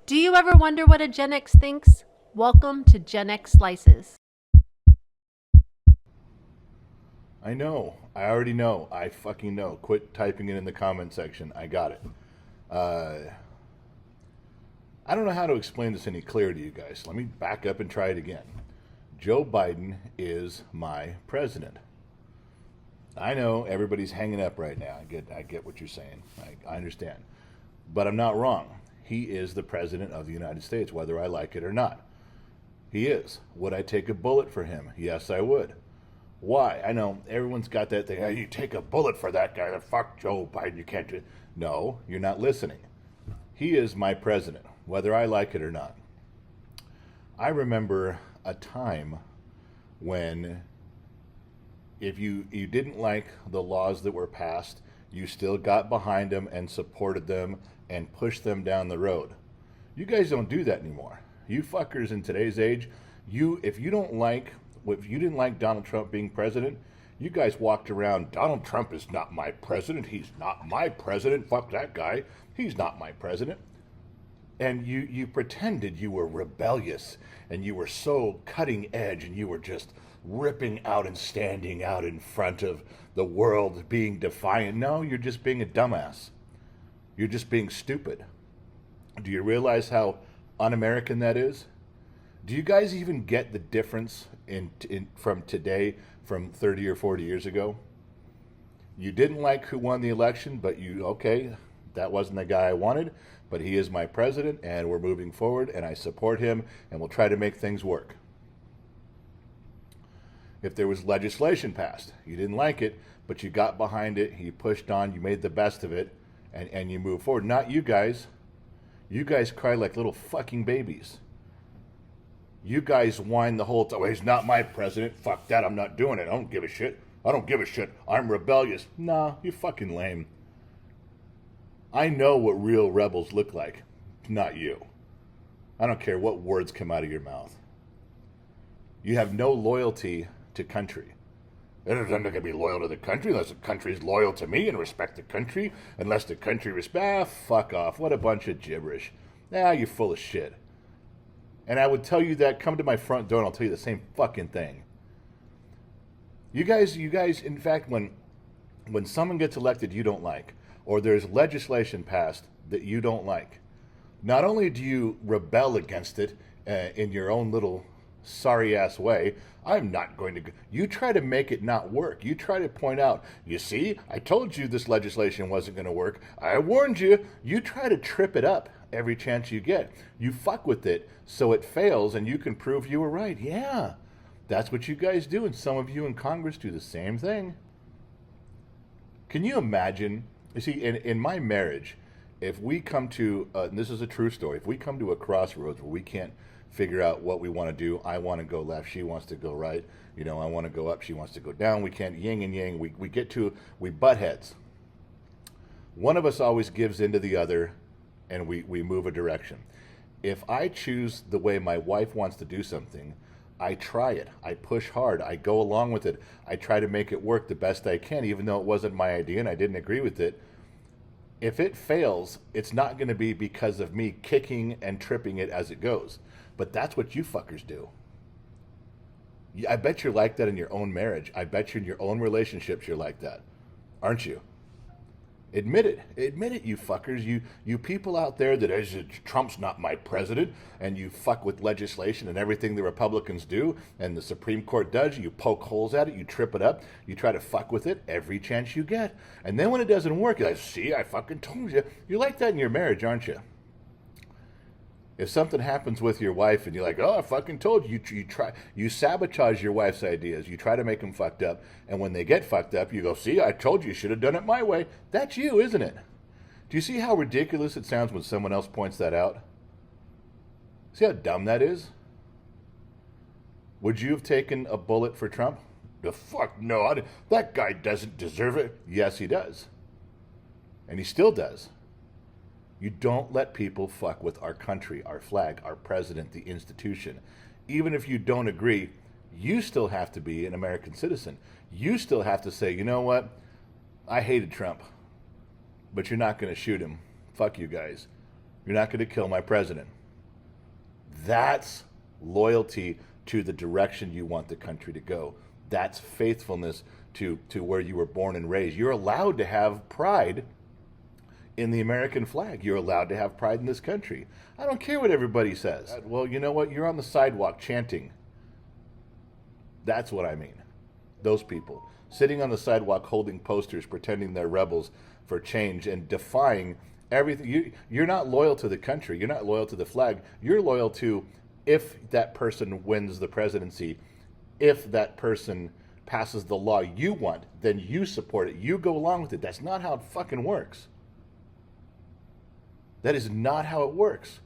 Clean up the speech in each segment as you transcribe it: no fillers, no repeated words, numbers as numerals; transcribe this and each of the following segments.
Do you ever wonder what a Gen X thinks? Welcome to Gen X Slices. I know. I already know. I fucking know. Quit typing it in the comment section. I got it. Uh, I don't know how to explain this any clearer to you guys. Let me back up and try it again. Joe Biden is my president. I know everybody's hanging up right now. I get what you're saying. I understand. But I'm not wrong. He is the president of the United States, whether I like it or not. He is. Would I take a bullet for him? Yes, I would. Why? I know everyone's got that thing. "Hey, you take a bullet for that guy. Fuck Joe Biden. You can't do it." No, you're not listening. He is my president, whether I like it or not. I remember a time when if you didn't like the laws that were passed, you still got behind them and supported them and pushed them down the road. You guys don't do that anymore. You fuckers in today's age, if you don't like if you didn't like Donald Trump being president, you guys walked around, "Donald Trump is not my president. He's not my president. Fuck that guy. He's not my president." And you pretended you were rebellious and you were so cutting edge and you were just ripping out and standing out in front of the world being defiant. No, you're just being a dumbass. You're just being stupid. Do you realize how un-American that is? Do you guys even get the difference from today from 30 or 40 years ago? You didn't like who won the election, but okay, that wasn't the guy I wanted, but he is my president and we're moving forward and I support him and we'll try to make things work. If there was legislation passed, you didn't like it, but you got behind it, you pushed on, you made the best of it, and you moved forward. Not you guys. You guys cry like little fucking babies. You guys whine the whole time. "Well, he's not my president. Fuck that. I'm not doing it. I don't give a shit. I don't give a shit. I'm rebellious." Nah, you fucking lame. I know what real rebels look like. Not you. I don't care what words come out of your mouth. You have no loyalty to country. I'm not going to be loyal to the country unless the country is loyal to me and respect the country. Unless the country fuck off. What a bunch of gibberish. You're full of shit. And I would tell you that, come to my front door and I'll tell you the same fucking thing. You guys, in fact, when someone gets elected you don't like, or there's legislation passed that you don't like, not only do you rebel against it in your own little sorry ass way, "I'm not going to," you try to make it not work. You try to point out, "You see, I told you this legislation wasn't going to work. I warned you." You try to trip it up every chance you get. You fuck with it so it fails and you can prove you were right. Yeah, that's what you guys do, and some of you in Congress do the same thing. Can you imagine? You see, in my marriage, if we come to, and this is a true story, if we come to a crossroads where we can't figure out what we want to do, I want to go left, she wants to go right, I want to go up, she wants to go down, we can't yin and yang, we butt heads. One of us always gives into the other and we move a direction. If I choose the way my wife wants to do something, I try it. I push hard. I go along with it. I try to make it work the best I can, even though it wasn't my idea and I didn't agree with it. If it fails, it's not going to be because of me kicking and tripping it as it goes. But that's what you fuckers do. I bet you're like that in your own marriage. I bet you in your own relationships you're like that. Aren't you? Admit it. Admit it, you fuckers. You people out there that is, "Trump's not my president," and you fuck with legislation and everything the Republicans do and the Supreme Court does, you poke holes at it, you trip it up, you try to fuck with it every chance you get. And then when it doesn't work, you're like, "See, I fucking told you." You're like that in your marriage, aren't you? If something happens with your wife and you're like, "Oh, I fucking told you," you sabotage your wife's ideas. You try to make them fucked up, and when they get fucked up, you go, "See, I told you, you should have done it my way." That's you, isn't it? Do you see how ridiculous it sounds when someone else points that out? See how dumb that is? Would you have taken a bullet for Trump? The fuck no, that guy doesn't deserve it. Yes, he does. And he still does. You don't let people fuck with our country, our flag, our president, the institution. Even if you don't agree, you still have to be an American citizen. You still have to say, "You know what? I hated Trump, but you're not going to shoot him. Fuck you guys. You're not going to kill my president. That's loyalty to the direction you want the country to go. That's faithfulness to where you were born and raised. You're allowed to have pride in the American flag. You're allowed to have pride in this country. I don't care what everybody says. Well, you know what? You're on the sidewalk chanting. That's what I mean. Those people sitting on the sidewalk holding posters, pretending they're rebels for change and defying everything. You're not loyal to the country. You're not loyal to the flag. You're loyal to if that person wins the presidency, if that person passes the law you want, then you support it. You go along with it. That's not how it fucking works. That is not how it works.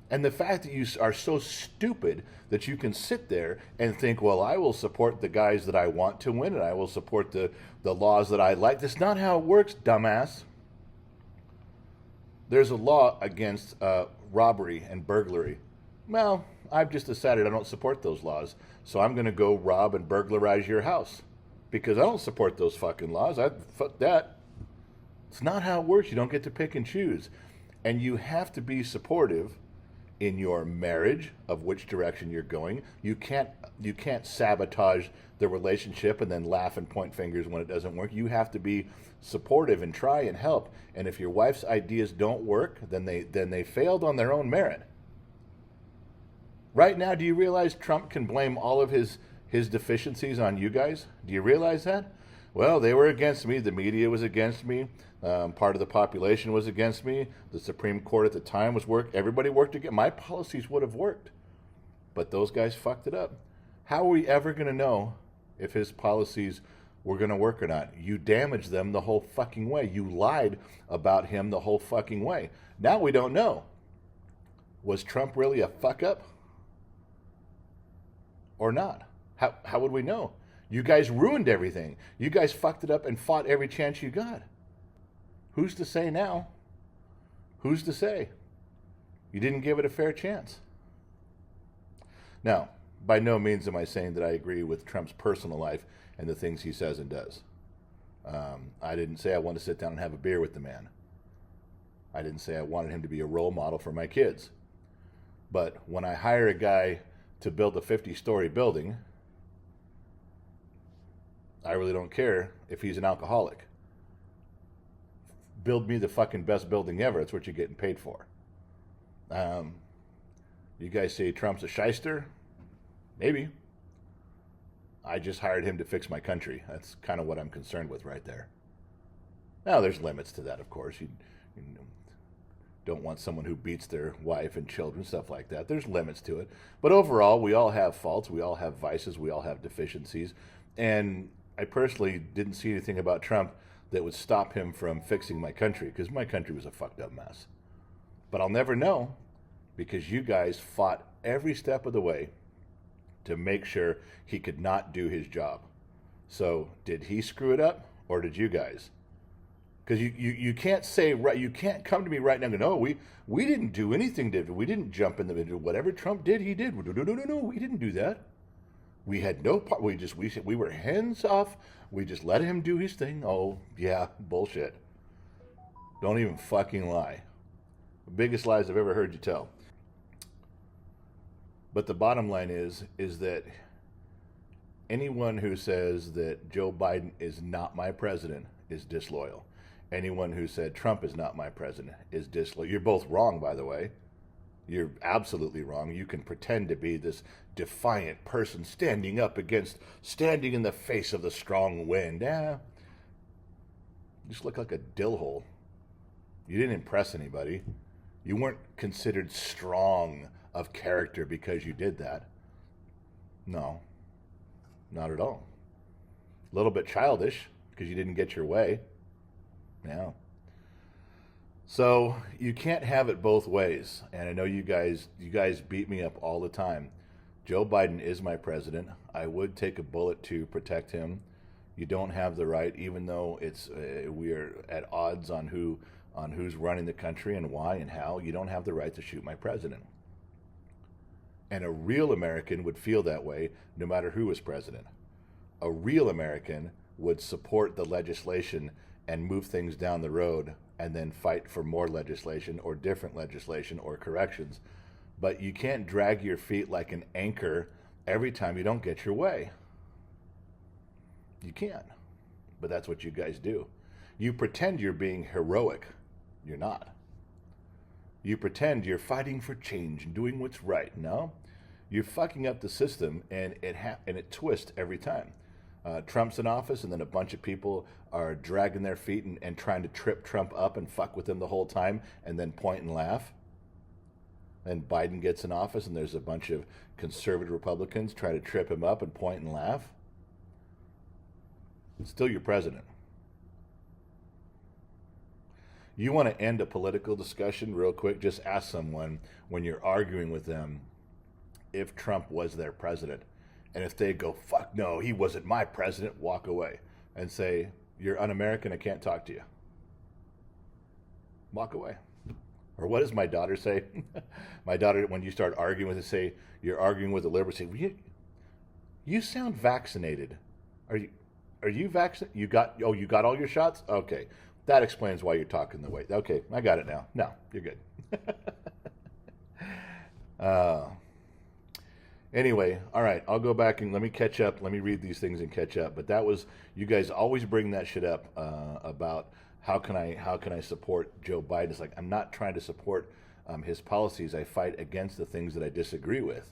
And the fact that you are so stupid that you can sit there and think, well, I will support the guys that I want to win and I will support the laws that I like. That's not how it works, dumbass. There's a law against robbery and burglary. Well, I've just decided I don't support those laws, so I'm going to go rob and burglarize your house because I don't support those fucking laws. Fuck that. It's not how it works. You don't get to pick and choose. And you have to be supportive in your marriage of which direction you're going. You can't sabotage the relationship and then laugh and point fingers when it doesn't work. You have to be supportive and try and help. And if your wife's ideas don't work, then they failed on their own merit. Right now, do you realize Trump can blame all of his deficiencies on you guys? Do you realize that? Well, they were against me. The media was against me. Part of the population was against me. The Supreme Court at the time was everybody worked against. My policies would have worked, but those guys fucked it up. How are we ever going to know if his policies were going to work or not? You damaged them the whole fucking way. You lied about him the whole fucking way. Now we don't know. Was Trump really a fuck up or not? How would we know? You guys ruined everything. You guys fucked it up and fought every chance you got. Who's to say now? Who's to say? You didn't give it a fair chance. Now, by no means am I saying that I agree with Trump's personal life and the things he says and does. I didn't say I want to sit down and have a beer with the man. I didn't say I wanted him to be a role model for my kids. But when I hire a guy to build a 50-story building, I really don't care if he's an alcoholic. Build me the fucking best building ever. That's what you're getting paid for. You guys say Trump's a shyster? Maybe. I just hired him to fix my country. That's kind of what I'm concerned with right there. Now, there's limits to that, of course. You don't want someone who beats their wife and children, stuff like that. There's limits to it. But overall, we all have faults. We all have vices. We all have deficiencies. And I personally didn't see anything about Trump that would stop him from fixing my country, because my country was a fucked up mess. But I'll never know, because you guys fought every step of the way to make sure he could not do his job. So did he screw it up, or did you guys? Because you can't say, you can't come to me right now and go, no, we didn't do anything different. We didn't jump in the middle. Whatever Trump did, he did. No, we didn't do that. We had no part. We were hands off. We just let him do his thing. Oh, yeah, bullshit. Don't even fucking lie. The biggest lies I've ever heard you tell. But the bottom line is that anyone who says that Joe Biden is not my president is disloyal. Anyone who said Trump is not my president is disloyal. You're both wrong, by the way. You're absolutely wrong. You can pretend to be this defiant person standing in the face of the strong wind. You just look like a dill hole. You didn't impress anybody. You weren't considered strong of character because you did that. No, not at all. A little bit childish because you didn't get your way. Yeah. So you can't have it both ways. And I know you guys beat me up all the time. Joe Biden is my president. I would take a bullet to protect him. You don't have the right, even though it's we are at odds on who's running the country and why and how. You don't have the right to shoot my president. And a real American would feel that way no matter who was president. A real American would support the legislation and move things down the road and then fight for more legislation or different legislation or corrections. But you can't drag your feet like an anchor every time you don't get your way. You can't. But that's what you guys do. You pretend you're being heroic. You're not. You pretend you're fighting for change and doing what's right. No, you're fucking up the system, and it twists every time. Trump's in office, and then a bunch of people are dragging their feet and trying to trip Trump up and fuck with him the whole time, and then point and laugh. Then Biden gets in office, and there's a bunch of conservative Republicans try to trip him up and point and laugh. Still your president. You want to end a political discussion real quick, just ask someone when you're arguing with them if Trump was their president. And if they go, fuck no, he wasn't my president, walk away and say, you're un-American, I can't talk to you. Walk away. Or what does my daughter say? My daughter, when you start arguing with her, say, you're arguing with a liberal, say, you sound vaccinated. Are you vaccinated? You got all your shots? Okay. That explains why you're talking the way. Okay, I got it now. No, you're good. Anyway, all right, I'll go back and let me catch up. Let me read these things and catch up. But that was, you guys always bring that shit up about how can I support Joe Biden. It's like, I'm not trying to support his policies. I fight against the things that I disagree with.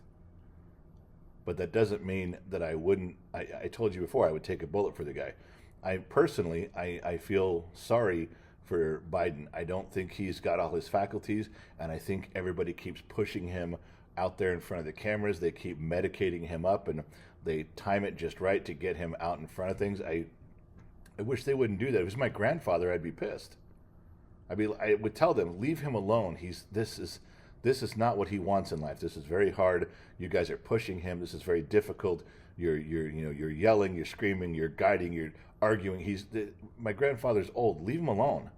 But that doesn't mean that I wouldn't. I told you before, I would take a bullet for the guy. I personally feel sorry for Biden. I don't think he's got all his faculties, and I think everybody keeps pushing him out there in front of the cameras. They keep medicating him up, and they time it just right to get him out in front of things. I wish they wouldn't do that. If it was my grandfather, I'd be pissed. I would tell them, leave him alone. This is not what he wants in life. This is very hard. You guys are pushing him. This is very difficult. You're yelling, you're screaming, you're guiding, you're arguing. My grandfather's old. Leave him alone.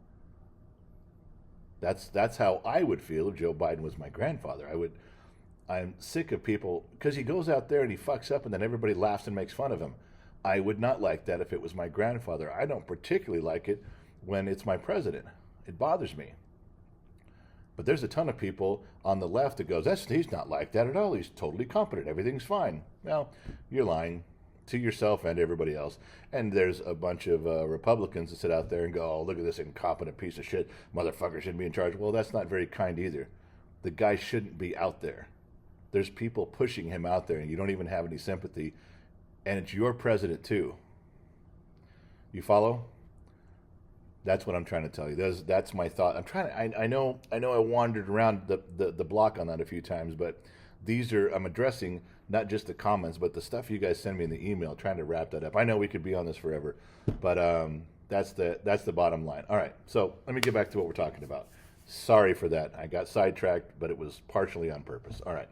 That's how I would feel if Joe Biden was my grandfather. I'm sick of people, because he goes out there and he fucks up and then everybody laughs and makes fun of him. I would not like that if it was my grandfather. I don't particularly like it when it's my president. It bothers me. But there's a ton of people on the left that goes, he's not like that at all. He's totally competent. Everything's fine. Well, you're lying to yourself and everybody else. And there's a bunch of Republicans that sit out there and go, oh, look at this incompetent piece of shit. Motherfucker shouldn't be in charge. Well, that's not very kind either. The guy shouldn't be out there. There's people pushing him out there, and you don't even have any sympathy. And it's your president, too. You follow? That's what I'm trying to tell you. That's my thought. I know I wandered around the block on that a few times, but I'm addressing not just the comments, but the stuff you guys send me in the email, trying to wrap that up. I know we could be on this forever, but that's the bottom line. All right, so let me get back to what we're talking about. Sorry for that. I got sidetracked, but it was partially on purpose. All right.